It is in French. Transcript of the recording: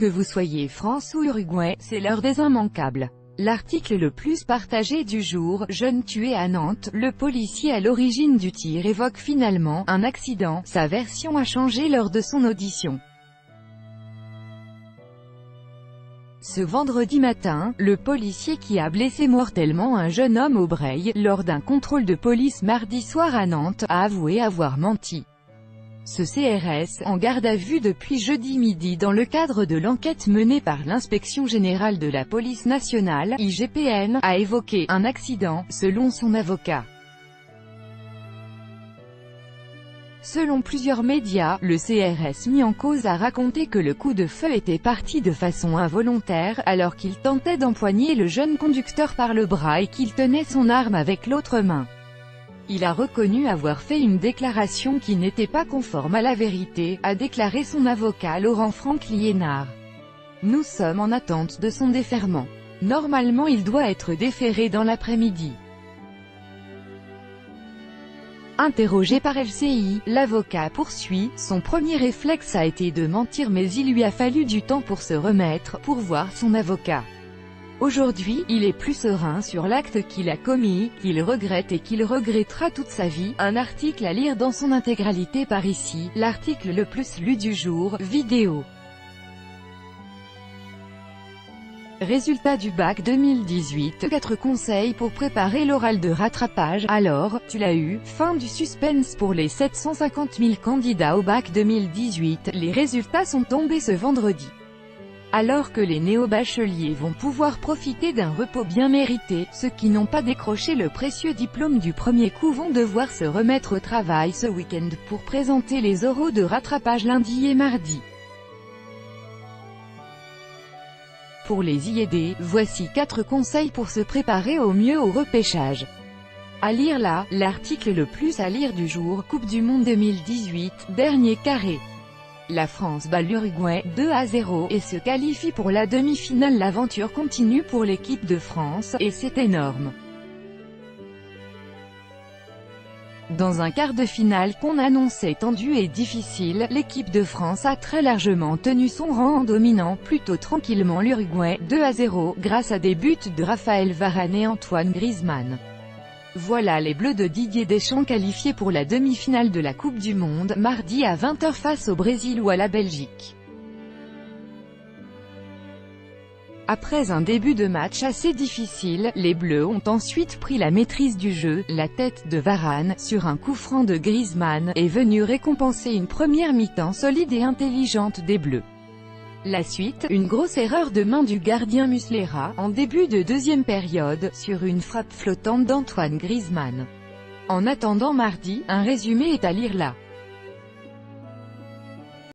Que vous soyez France ou Uruguay, c'est l'heure des immanquables. L'article le plus partagé du jour, jeune tué à Nantes, le policier à l'origine du tir évoque finalement un accident, sa version a changé lors de son audition. Ce vendredi matin, le policier qui a blessé mortellement un jeune homme au Breil, lors d'un contrôle de police mardi soir à Nantes, a avoué avoir menti. Ce CRS, en garde à vue depuis jeudi midi dans le cadre de l'enquête menée par l'Inspection Générale de la Police Nationale, IGPN, a évoqué un accident, selon son avocat. Selon plusieurs médias, le CRS mis en cause a raconté que le coup de feu était parti de façon involontaire, alors qu'il tentait d'empoigner le jeune conducteur par le bras et qu'il tenait son arme avec l'autre main. Il a reconnu avoir fait une déclaration qui n'était pas conforme à la vérité, a déclaré son avocat Laurent-Franck Liénard. Nous sommes en attente de son déferment. Normalement il doit être déféré dans l'après-midi. Interrogé par LCI, l'avocat poursuit, son premier réflexe a été de mentir mais il lui a fallu du temps pour se remettre, pour voir son avocat. Aujourd'hui, il est plus serein sur l'acte qu'il a commis, qu'il regrette et qu'il regrettera toute sa vie. Un article à lire dans son intégralité par ici, l'article le plus lu du jour, vidéo. Résultat du bac 2018, 4 conseils pour préparer l'oral de rattrapage. Alors, tu l'as eu, fin du suspense pour les 750 000 candidats au bac 2018, les résultats sont tombés ce vendredi. Alors que les néo-bacheliers vont pouvoir profiter d'un repos bien mérité, ceux qui n'ont pas décroché le précieux diplôme du premier coup vont devoir se remettre au travail ce week-end pour présenter les oraux de rattrapage lundi et mardi. Pour les IED, voici 4 conseils pour se préparer au mieux au repêchage. À lire là, l'article le plus à lire du jour, Coupe du Monde 2018, dernier carré. La France bat l'Uruguay 2-0 et se qualifie pour la demi-finale. L'aventure continue pour l'équipe de France, et c'est énorme. Dans un quart de finale qu'on annonçait tendu et difficile, l'équipe de France a très largement tenu son rang en dominant plutôt tranquillement l'Uruguay 2-0 grâce à des buts de Raphaël Varane et Antoine Griezmann. Voilà les Bleus de Didier Deschamps qualifiés pour la demi-finale de la Coupe du Monde, mardi à 20 h face au Brésil ou à la Belgique. Après un début de match assez difficile, les Bleus ont ensuite pris la maîtrise du jeu. La tête de Varane, sur un coup franc de Griezmann, est venue récompenser une première mi-temps solide et intelligente des Bleus. La suite, une grosse erreur de main du gardien Muslera, en début de deuxième période, sur une frappe flottante d'Antoine Griezmann. En attendant mardi, un résumé est à lire là.